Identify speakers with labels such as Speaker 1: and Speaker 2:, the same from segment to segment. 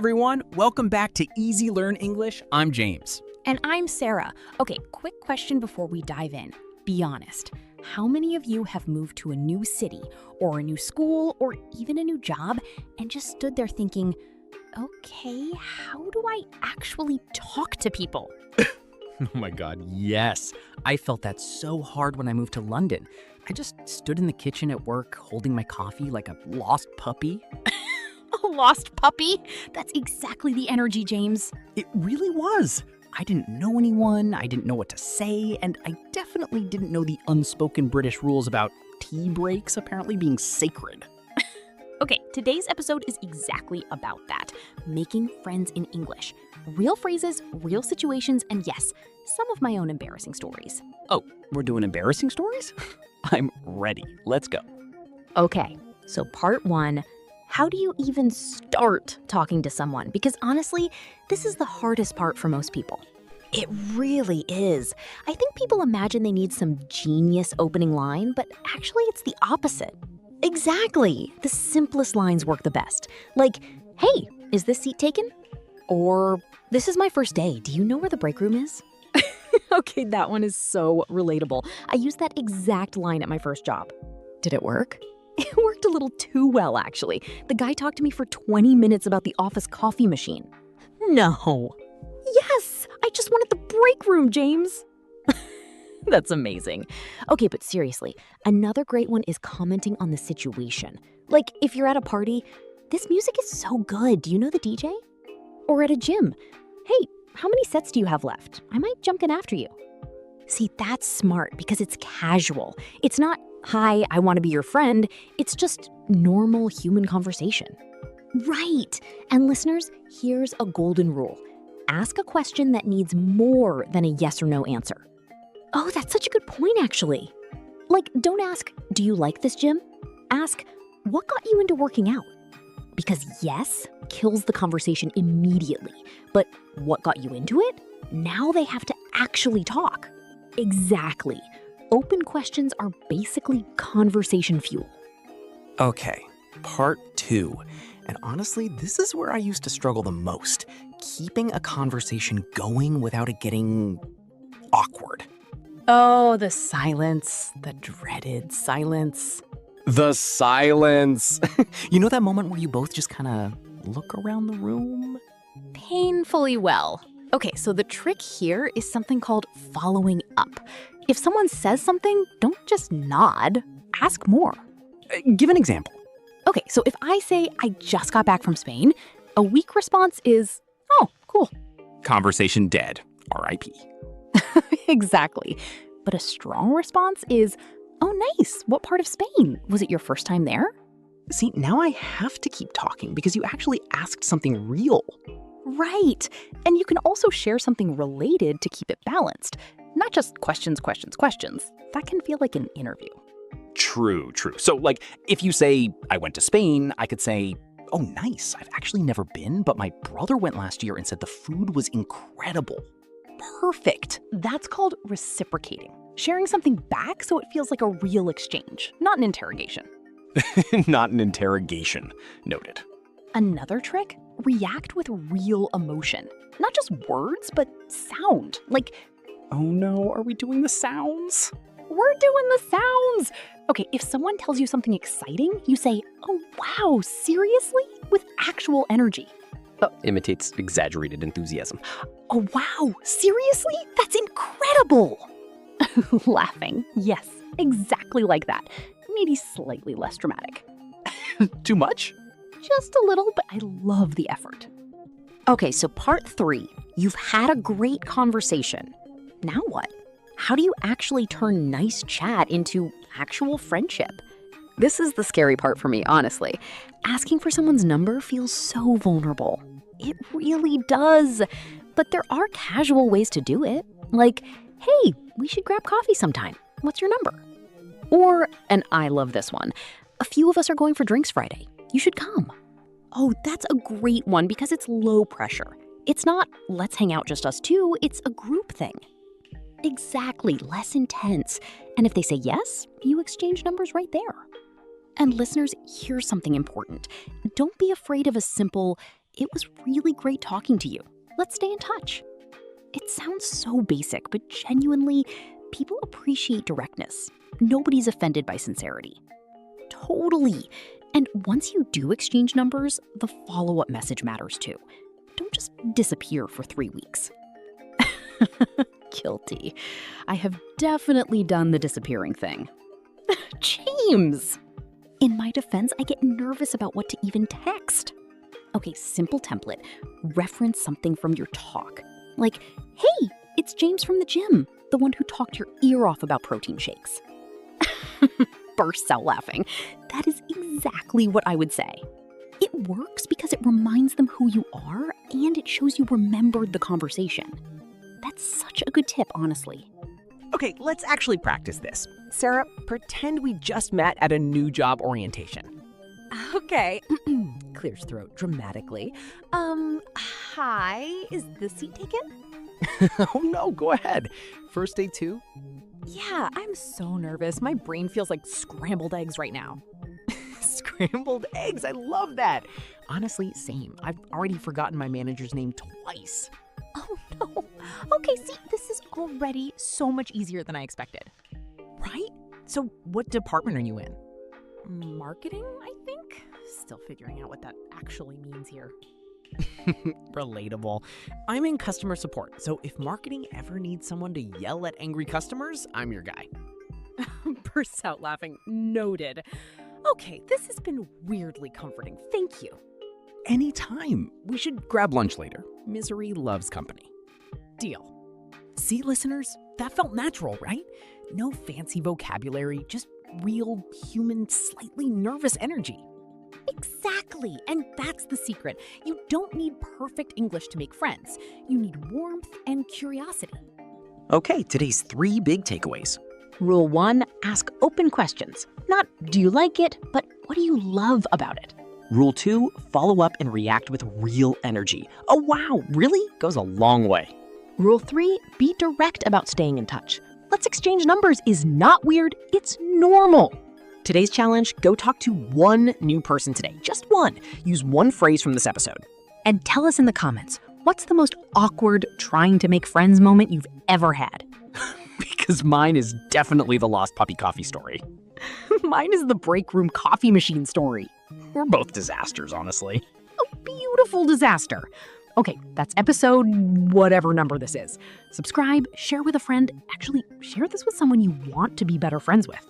Speaker 1: everyone. Welcome back to Easy Learn English. I'm James.
Speaker 2: And I'm Sarah. Okay, quick question before we dive in. Be honest. How many of you have moved to a new city or a new school or even a new job and just stood there thinking, okay, how do I actually talk to people?
Speaker 1: Oh my God, yes. I felt that so hard when I moved to London. I just stood in the kitchen at work holding my coffee like a lost puppy.
Speaker 2: A lost puppy? That's exactly the energy, James.
Speaker 1: It really was. I didn't know anyone, I didn't know what to say, and I definitely didn't know the unspoken British rules about tea breaks apparently being sacred.
Speaker 2: Okay, today's episode is exactly about that. Making friends in English. Real phrases, real situations, and yes, some of my own embarrassing stories.
Speaker 1: Oh, we're doing embarrassing stories? I'm ready. Let's go.
Speaker 2: Okay, so part 1. How do you even start talking to someone? Because honestly, this is the hardest part for most people. It really is. I think people imagine they need some genius opening line, but actually it's the opposite. Exactly. The simplest lines work the best. Like, hey, is this seat taken? Or, this is my first day. Do you know where the break room is? Okay, that one is so relatable. I used that exact line at my first job. Did it work? It worked a little too well, actually. The guy talked to me for 20 minutes about the office coffee machine. No. Yes, I just wanted the break room, James. That's amazing. Okay, but seriously, another great one is commenting on the situation. Like, if you're at a party, this music is so good. Do you know the DJ? Or at a gym. Hey, how many sets do you have left? I might jump in after you. See, that's smart because it's casual. It's not, hi, I want to be your friend. It's just normal human conversation. Right. And listeners, here's a golden rule. Ask a question that needs more than a yes or no answer. Oh, that's such a good point, actually. Like, don't ask, do you like this gym? Ask, what got you into working out? Because yes kills the conversation immediately. But what got you into it? Now they have to actually talk. Exactly. Open questions are basically conversation fuel.
Speaker 1: Okay, part 2. And honestly, this is where I used to struggle the most. Keeping a conversation going without it getting awkward.
Speaker 2: Oh, the silence, the dreaded silence.
Speaker 1: The silence. You know that moment where you both just kind of look around the room?
Speaker 2: Painfully well. Okay, so the trick here is something called following up. If someone says something, don't just nod. Ask more.
Speaker 1: Give an example.
Speaker 2: Okay, so if I say I just got back from Spain, a weak response is, oh, cool.
Speaker 1: Conversation dead. R.I.P.
Speaker 2: Exactly. But a strong response is, oh, nice. What part of Spain? Was it your first time there?
Speaker 1: See, now I have to keep talking because you actually asked something real.
Speaker 2: Right. And you can also share something related to keep it balanced. Not just questions, questions, questions. That can feel like an interview.
Speaker 1: True. So, like, if you say, I went to Spain, I could say, oh, nice. I've actually never been, but my brother went last year and said the food was incredible.
Speaker 2: Perfect. That's called reciprocating. Sharing something back so it feels like a real exchange, not an interrogation.
Speaker 1: Not an interrogation. Noted.
Speaker 2: Another trick? React with real emotion. Not just words, but sound. Like,
Speaker 1: oh no, are we doing the sounds?
Speaker 2: We're doing the sounds! Okay, if someone tells you something exciting, you say, oh wow, seriously? With actual energy.
Speaker 1: Imitates exaggerated enthusiasm.
Speaker 2: Oh wow, seriously? That's incredible! Laughing. Yes, exactly like that. Maybe slightly less dramatic.
Speaker 1: Too much?
Speaker 2: Just a little, but I love the effort. Okay, so part 3. You've had a great conversation. Now what? How do you actually turn nice chat into actual friendship? This is the scary part for me, honestly. Asking for someone's number feels so vulnerable. It really does. But there are casual ways to do it. Like, hey, we should grab coffee sometime. What's your number? Or, and I love this one, a few of us are going for drinks Friday. You should come. Oh, that's a great one because it's low pressure. It's not, let's hang out just us two, it's a group thing. Exactly, less intense. And if they say yes, you exchange numbers right there. And listeners, here's something important. Don't be afraid of a simple, It was really great talking to you. Let's stay in touch. It sounds so basic, but genuinely, people appreciate directness. Nobody's offended by sincerity. Totally. And once you do exchange numbers, the follow-up message matters too. Don't just disappear for 3 weeks. Guilty. I have definitely done the disappearing thing. James! In my defense, I get nervous about what to even text. Okay, simple template. Reference something from your talk. Like, hey, it's James from the gym, the one who talked your ear off about protein shakes. Bursts out laughing. That is exactly what I would say. It works because it reminds them who you are and it shows you remembered the conversation. That's such a good tip, honestly.
Speaker 3: Okay, let's actually practice this. Sarah, pretend we just met at a new job orientation.
Speaker 4: Okay. Clears throat dramatically. Hi, is the seat taken?
Speaker 3: Oh no, go ahead. First day 2?
Speaker 4: Yeah, I'm so nervous. My brain feels like scrambled eggs right now.
Speaker 3: Scrambled eggs, I love that. Honestly, same. I've already forgotten my manager's name twice.
Speaker 4: Oh no. Okay, see, this is already so much easier than I expected.
Speaker 3: Right? So what department are you in?
Speaker 4: Marketing, I think? Still figuring out what that actually means here.
Speaker 3: Relatable. I'm in customer support, so if marketing ever needs someone to yell at angry customers, I'm your guy.
Speaker 4: Bursts out laughing. Noted. Okay, this has been weirdly comforting. Thank you.
Speaker 3: Anytime. We should grab lunch later. Misery loves company.
Speaker 4: Deal.
Speaker 3: See, listeners? That felt natural, right? No fancy vocabulary, just real, human, slightly nervous energy.
Speaker 4: Exactly. And that's the secret. You don't need perfect English to make friends. You need warmth and curiosity.
Speaker 1: Okay, today's 3 big takeaways.
Speaker 2: Rule 1, ask open questions. Not, do you like it, but what do you love about it?
Speaker 1: Rule 2, follow up and react with real energy. Oh wow, really? Goes a long way.
Speaker 2: Rule 3, be direct about staying in touch. Let's exchange numbers is not weird, it's normal.
Speaker 1: Today's challenge, go talk to 1 new person today. Just 1. Use 1 phrase from this episode.
Speaker 2: And tell us in the comments, what's the most awkward trying to make friends moment you've ever had?
Speaker 1: Because mine is definitely the lost puppy coffee story.
Speaker 2: Mine is the break room coffee machine story.
Speaker 1: We're both disasters, honestly.
Speaker 2: A beautiful disaster. Okay, that's episode whatever number this is. Subscribe, share with a friend. Actually, share this with someone you want to be better friends with.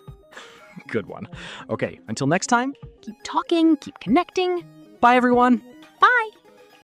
Speaker 1: Good one. Okay, until next time,
Speaker 2: Keep talking, keep connecting.
Speaker 1: bye everyone.
Speaker 2: Bye.